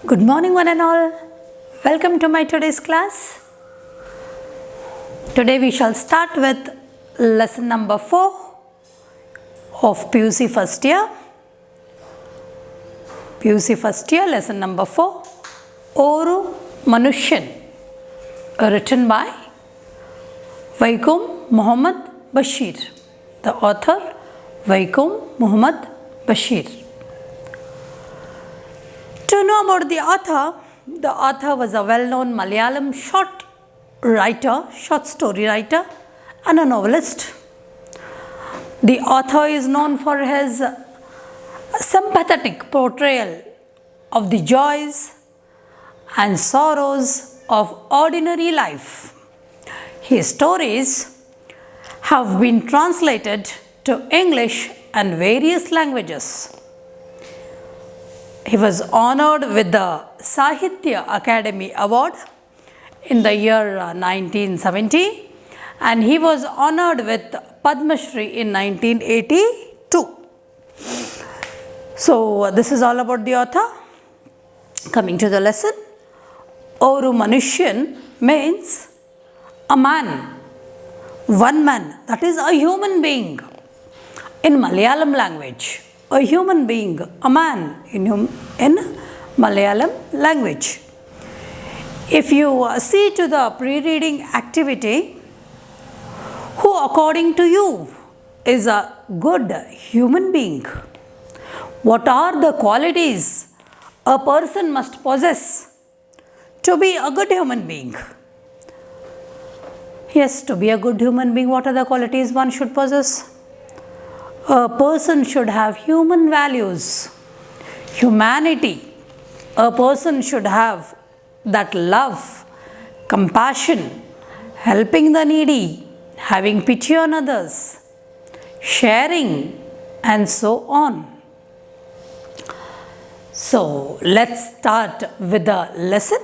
Good morning one and all. Welcome to my today's class. Today we shall start with lesson number 4 of PUC first year. PUC first year lesson number 4, Oru Manushyan, written by Vaikom Muhammad Bashir. The author Vaikom Muhammad Bashir. To know about the author was a well-known Malayalam short story writer and a novelist. The author is known for his sympathetic portrayal of the joys and sorrows of ordinary life. His stories have been translated to English and various languages. He was honored with the Sahitya Academy Award in the year 1970 and he was honored with Padma Shri in 1982. So this is all about the author. Coming to the lesson, Oru Manushyan means a man, one man, that is a human being in Malayalam language. A human being, a man in Malayalam language. If you see to the pre-reading activity, who according to you is a good human being? What are the qualities a person must possess to be a good human being? Yes, to be a good human being, what are the qualities one should possess? A person should have human values, humanity. A person should have that love, compassion, helping the needy, having pity on others, sharing, and so on. So let's start with the lesson.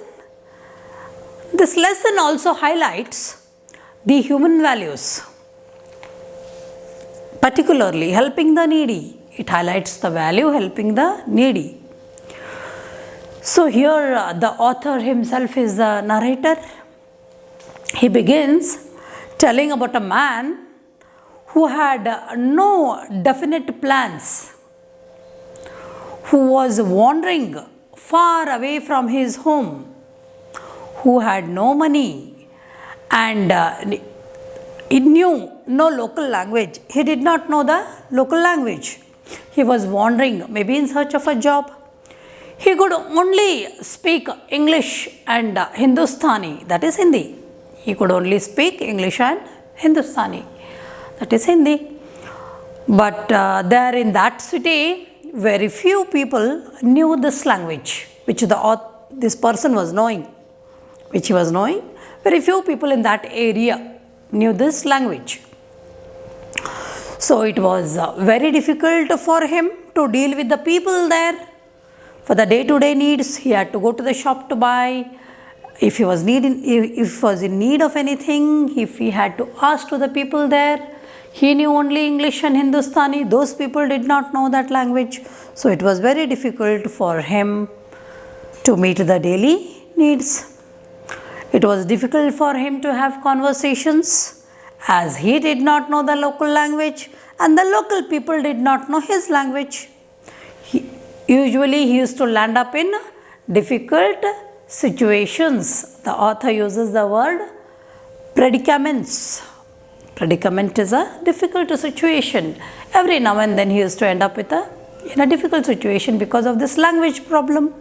This lesson also highlights the human values. Particularly helping the needy. It highlights the value helping the needy. So here the author himself is the narrator. He begins telling about a man who had no definite plans, who was wandering far away from his home, who had no money and he knew no local language. He did not know the local language. He was wandering, maybe in search of a job. He could only speak English and Hindustani, that is Hindi. He could only speak English and Hindustani, that is Hindi. But there in that city, very few people knew this language, which this person was knowing, which he was knowing. Very few people in that area knew this language. So it was very difficult for him to deal with the people there. For the day-to-day needs, he had to go to the shop to buy. If he was in need of anything, if he had to ask to the people there, he knew only English and Hindustani. Those people did not know that language. So it was very difficult for him to meet the daily needs. It was difficult for him to have conversations as he did not know the local language and the local people did not know his language. Usually he used to land up in difficult situations. The author uses the word predicaments. Predicament is a difficult situation. Every now and then he used to end up in a difficult situation because of this language problem.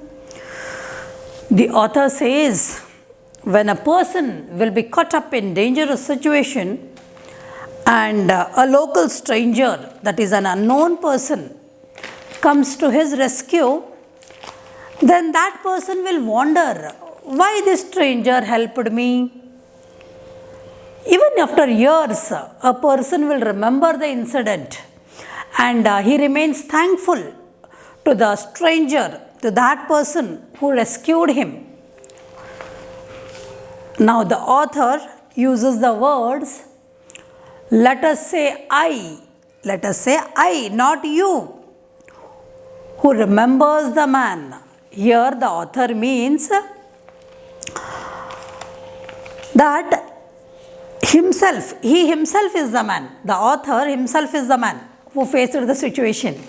The author says, when a person will be caught up in dangerous situation and a local stranger, that is an unknown person, comes to his rescue, then that person will wonder, why this stranger helped me? Even after years, a person will remember the incident and he remains thankful to the stranger, to that person who rescued him. Now the author uses the words, let us say I, not you, who remembers the man. here the author means that he himself is the man. The author himself is the man who faced the situation.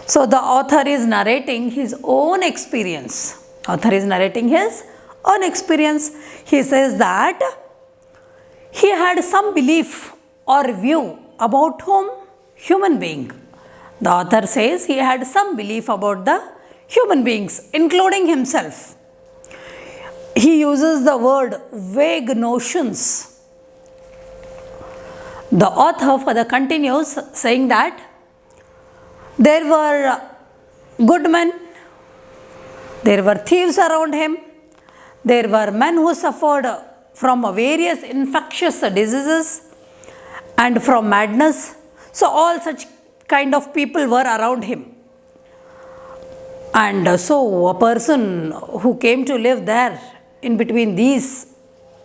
So the author is narrating his own experience. Author is narrating his own experience. He says that he had some belief or view about whom? Human being. The author says he had some belief about the human beings, including himself. He uses the word vague notions. The author further continues saying that there were good men, there were thieves around him, there were men who suffered from various infectious diseases and from madness. So all such kind of people were around him. And so a person who came to live there in between these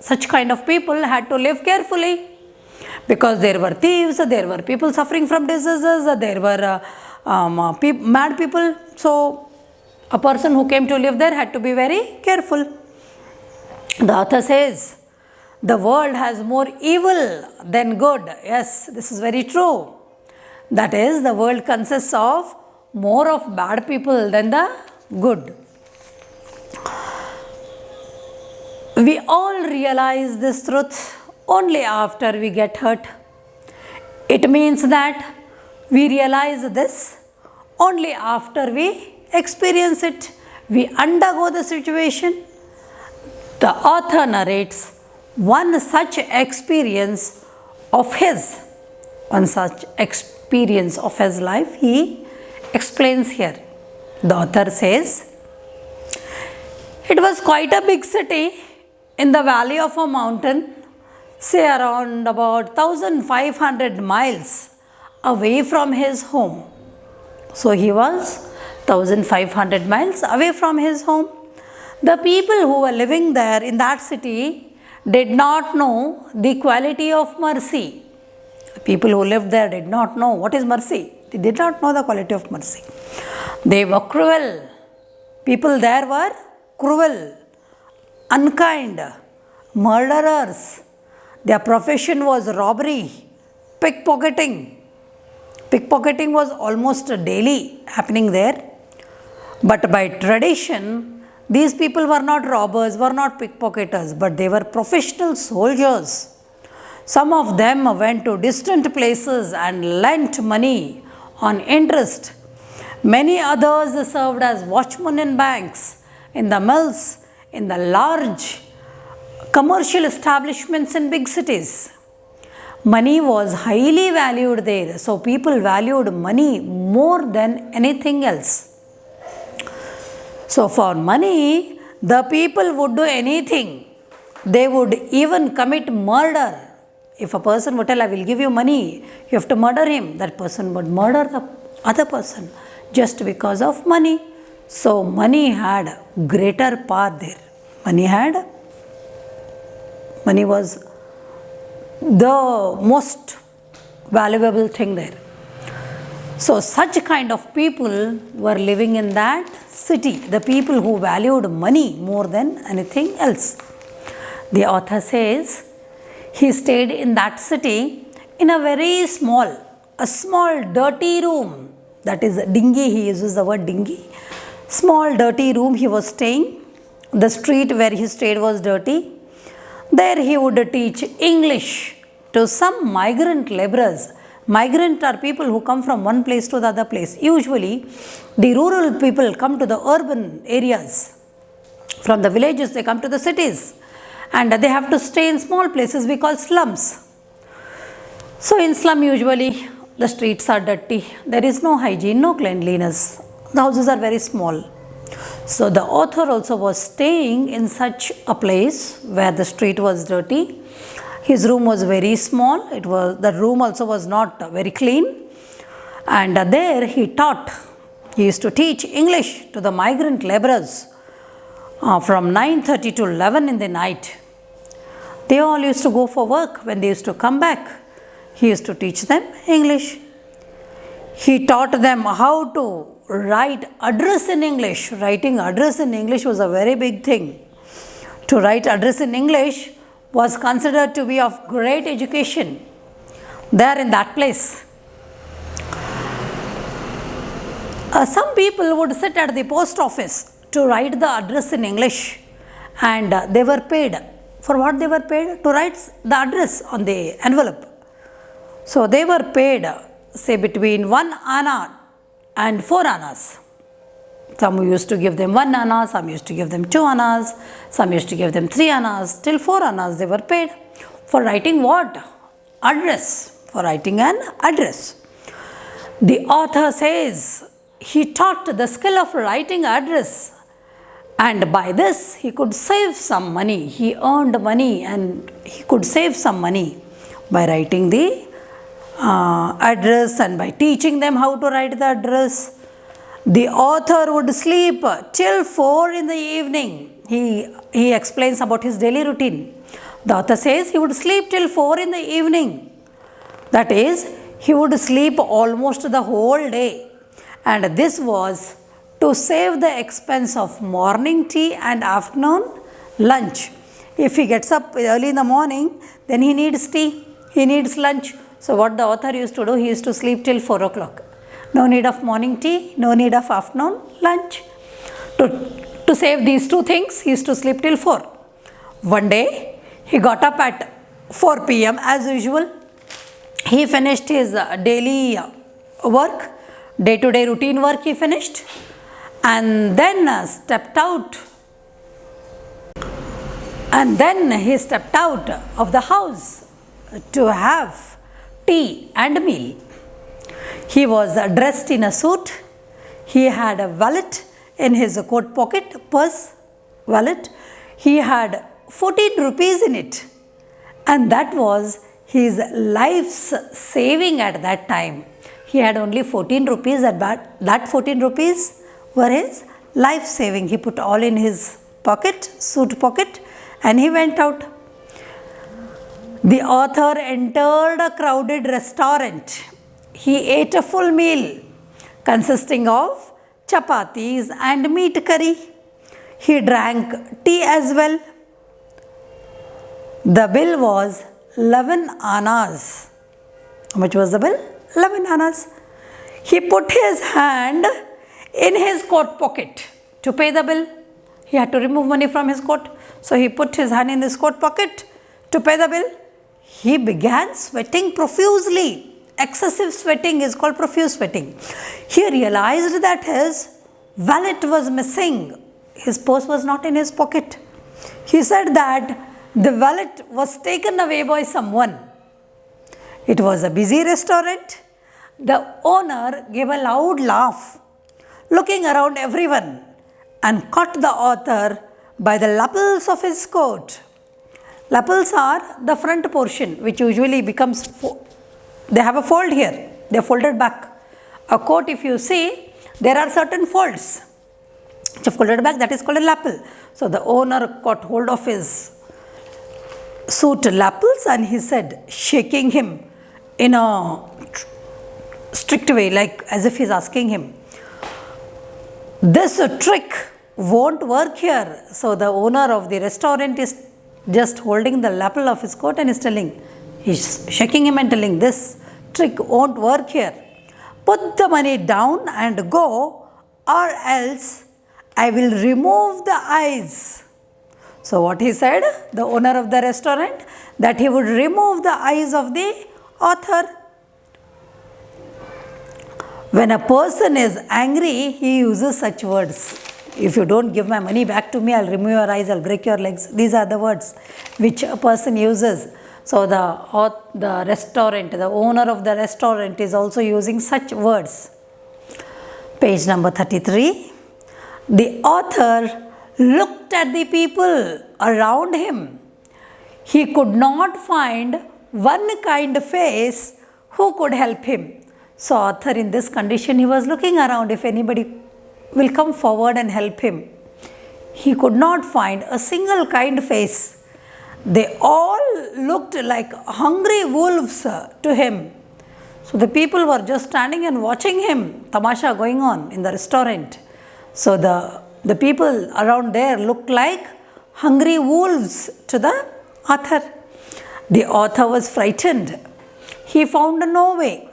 such kind of people had to live carefully, because there were thieves, there were people suffering from diseases, there were mad people. So a person who came to live there had to be very careful. The author says the world has more evil than good. Yes, this is very true. That is, the world consists of more of bad people than the good. We all realize this truth only after we get hurt. It means that we realize this only after we experience it. We undergo the situation. The author narrates one such experience of his, one such experience of his life he explains here. The author says, it was quite a big city in the valley of a mountain, say around about 1500 miles away from his home. So he was 1500 miles away from his home. The people who were living there in that city did not know the quality of mercy. The people who lived there did not know what is mercy. They did not know the quality of mercy. They were cruel. People there were cruel, unkind, murderers. Their profession was robbery, pickpocketing. Pickpocketing was almost daily happening there. But by tradition, these people were not robbers, were not pickpocketers, but they were professional soldiers. Some of them went to distant places and lent money on interest. Many others served as watchmen in banks, in the mills, in the large commercial establishments in big cities. Money was highly valued there, so people valued money more than anything else. So for money, the people would do anything. They would even commit murder. If a person would tell, I will give you money, you have to murder him, that person would murder the other person just because of money. So money had greater power there. Money was the most valuable thing there. So such kind of people were living in that city, the people who valued money more than anything else. The author says he stayed in that city in a very small dirty room. That is dingy, he uses the word dingy. Small dirty room he was staying. The street where he stayed was dirty. There he would teach English to some migrant laborers. Migrant are people who come from one place to the other place. Usually, the rural people come to the urban areas. From the villages, they come to the cities. And they have to stay in small places we call slums. So in slum, usually, the streets are dirty. There is no hygiene, no cleanliness. The houses are very small. So the author also was staying in such a place where the street was dirty. His room was very small. The room also was not very clean. And there he taught. He used to teach English to the migrant laborers from 9:30 to 11 in the night. They all used to go for work. When they used to come back, he used to teach them English. He taught them how to write address in English. Writing address in English was a very big thing. To write address in English was considered to be of great education there in that place. Some people would sit at the post office to write the address in English, and they were paid. For what they were paid? To write the address on the envelope. So they were paid, say, between 1 anna and 4 annas. Some used to give them 1 anna, some used to give them 2 annas, some used to give them 3 annas, till 4 annas they were paid. For writing what? Address. For writing an address. The author says he taught the skill of writing address, and by this he could save some money. He earned money and he could save some money by writing the address and by teaching them how to write the address. The author would sleep till 4 in the evening. He explains about his daily routine. The author says he would sleep till 4 in the evening. That is, he would sleep almost the whole day. And this was to save the expense of morning tea and afternoon lunch. If he gets up early in the morning, then he needs tea, he needs lunch. So what the author used to do, he used to sleep till 4 o'clock. No need of morning tea, no need of afternoon lunch. To save these two things, he used to sleep till 4. One day, he got up at 4 p.m. as usual. He finished his daily work, day-to-day routine work he finished, and then stepped out. And then he stepped out of the house to have tea and meal. He was dressed in a suit. He had a wallet in his coat pocket, purse, wallet. He had 14 rupees in it, and that was his life's saving at that time. He had only 14 rupees, and that 14 rupees were his life saving. He put all in his pocket, suit pocket, and he went out. The author entered a crowded restaurant. He ate a full meal consisting of chapatis and meat curry. He drank tea as well. The bill was 11 annas. How much was the bill? 11 annas. He put his hand in his coat pocket to pay the bill. He had to remove money from his coat. So he put his hand in his coat pocket to pay the bill. He began sweating profusely. Excessive sweating is called profuse sweating. He realized that his wallet was missing. His purse was not in his pocket. He said that the wallet was taken away by someone. It was a busy restaurant. The owner gave a loud laugh, looking around everyone, and caught the author by the lapels of his coat. Lapels are the front portion, which usually becomes, they have a fold here, they are folded back. A coat, if you see, there are certain folds which are folded back, that is called a lapel. So the owner caught hold of his suit lapels, and he said, shaking him in a strict way, like as if he's asking him, this trick won't work here. So the owner of the restaurant is just holding the lapel of his coat and is telling, he's shaking him and telling, this trick won't work here. Put the money down and go, or else I will remove the eyes. So what he said, the owner of the restaurant, that he would remove the eyes of the author. When a person is angry, he uses such words. If you don't give my money back to me, I'll remove your eyes, I'll break your legs. These are the words which a person uses. So the restaurant, the owner of the restaurant is also using such words. Page number 33. The author looked at the people around him. He could not find one kind face who could help him. So author, in this condition, he was looking around if anybody will come forward and help him. He could not find a single kind face. They all looked like hungry wolves to him. So the people were just standing and watching him, tamasha going on in the restaurant. So the people around there looked like hungry wolves to the author. The author was frightened. He found no way.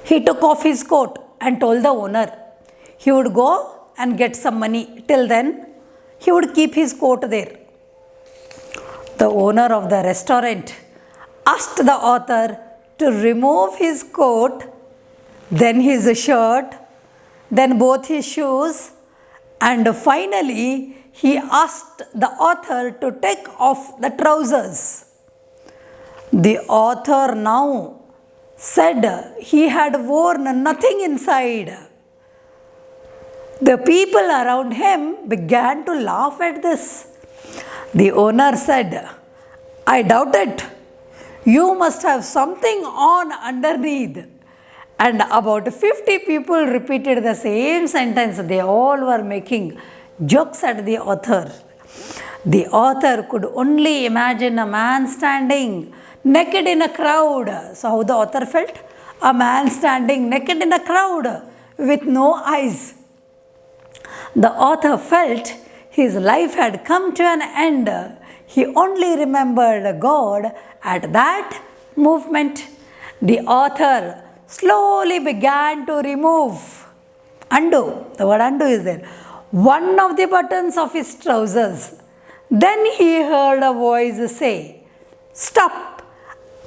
He took off his coat and told the owner he would go and get some money. Till then, he would keep his coat there. The owner of the restaurant asked the author to remove his coat, then his shirt, then both his shoes, and finally he asked the author to take off the trousers. The author now said he had worn nothing inside. The people around him began to laugh at this. The owner said, I doubt it. You must have something on underneath. And about 50 people repeated the same sentence. They all were making jokes at the author. The author could only imagine a man standing naked in a crowd. So how the author felt? A man standing naked in a crowd with no eyes. The author felt his life had come to an end. He only remembered God at that movement. The author slowly began to undo, the word undo is there, one of the buttons of his trousers. Then he heard a voice say, Stop,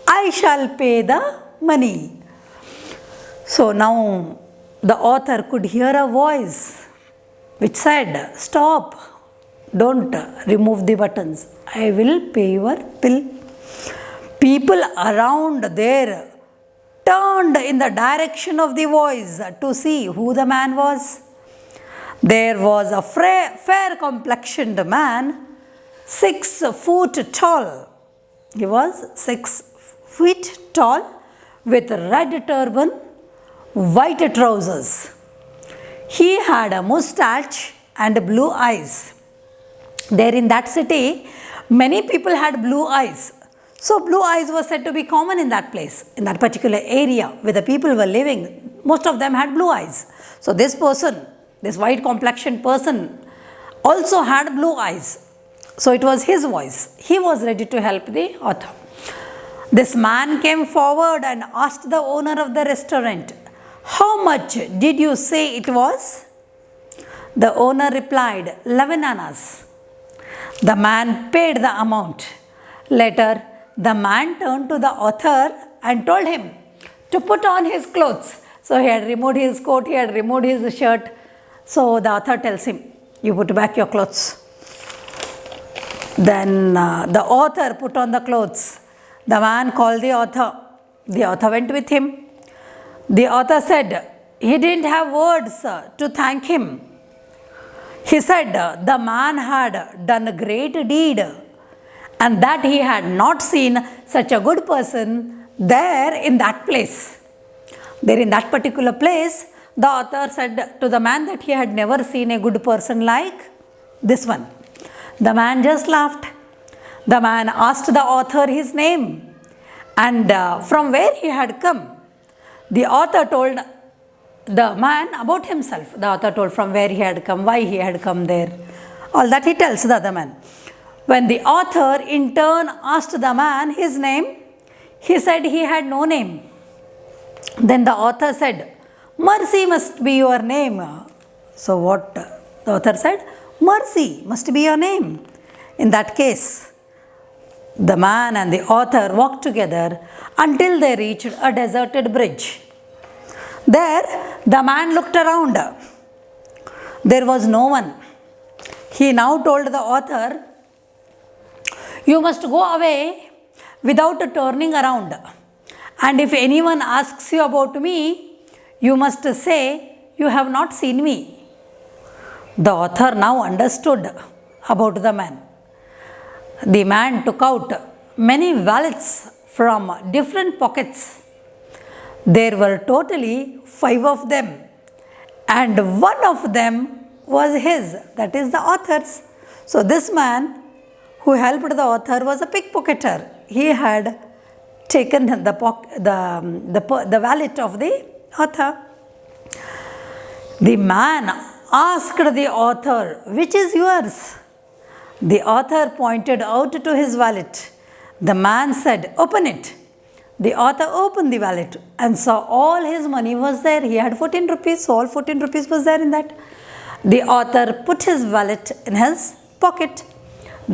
I shall pay the money. So now the author could hear a voice which said, Stop, don't remove the buttons. I will pay your bill. People around there turned in the direction of the voice to see who the man was. There was a fair complexioned man, 6 foot tall. He was 6 feet tall with red turban, white trousers. He had a mustache and blue eyes. There in that city, many people had blue eyes. So blue eyes were said to be common in that place, in that particular area where the people were living. Most of them had blue eyes. So this person, this white complexioned person, also had blue eyes. So it was his voice. He was ready to help the author. This man came forward and asked the owner of the restaurant, How much did you say it was? The owner replied, 11 annas. The man paid the amount. Later, the man turned to the author and told him to put on his clothes. So he had removed his coat, he had removed his shirt. So the author tells him, you put back your clothes. Then the author put on the clothes. The man called the author. The author went with him. The author said he didn't have words to thank him. He said the man had done a great deed and that he had not seen such a good person there in that place. There in that particular place, the author said to the man that he had never seen a good person like this one. The man just laughed. The man asked the author his name and from where he had come. The author told the man about himself. The author told from where he had come, why he had come there. All that he tells the other man. When the author in turn asked the man his name, he said he had no name. Then the author said, Mercy must be your name. So what the author said? Mercy must be your name. In that case, the man and the author walked together until they reached a deserted bridge. There, the man looked around. There was no one. He now told the author, you must go away without turning around. And if anyone asks you about me, you must say, you have not seen me. The author now understood about the man. The man took out many wallets from different pockets. There were totally 5 of them, and one of them was his, that is the author's. So this man who helped the author was a pickpocketer. He had taken the wallet of the author. The man asked the author, "Which is yours?" The author pointed out to his wallet. The man said, "Open it." The author opened the wallet and saw all his money was there. He had 14 rupees, so all 14 rupees was there in that. The author put his wallet in his pocket.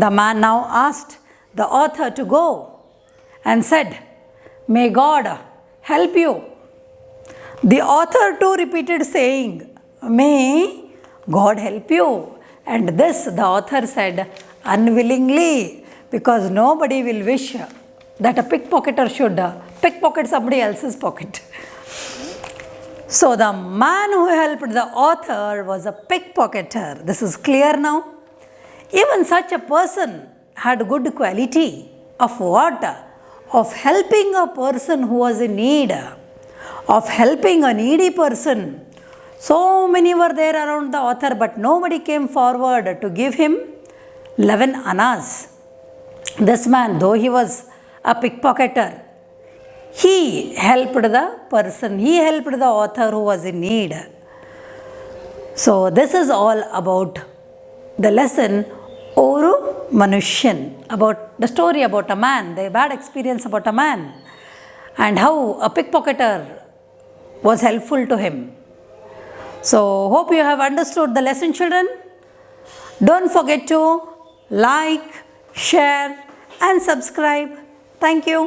The man now asked the author to go and said, "May God help you." The author too repeated saying, "May God help you." And this the author said unwillingly, because nobody will wish that a pickpocketer should pickpocket somebody else's pocket. So the man who helped the author was a pickpocketer. This is clear now. Even such a person had good quality of what? Of helping a person who was in need, of helping a needy person. So many were there around the author, but nobody came forward to give him 11 annas. This man, though he was a pickpocketer, he helped the person, he helped the author who was in need. So this is all about the lesson Oru Manushyan, about the story about a man, the bad experience about a man, and how a pickpocketer was helpful to him. So hope you have understood the lesson, children. Don't forget to like, share and subscribe. Thank you.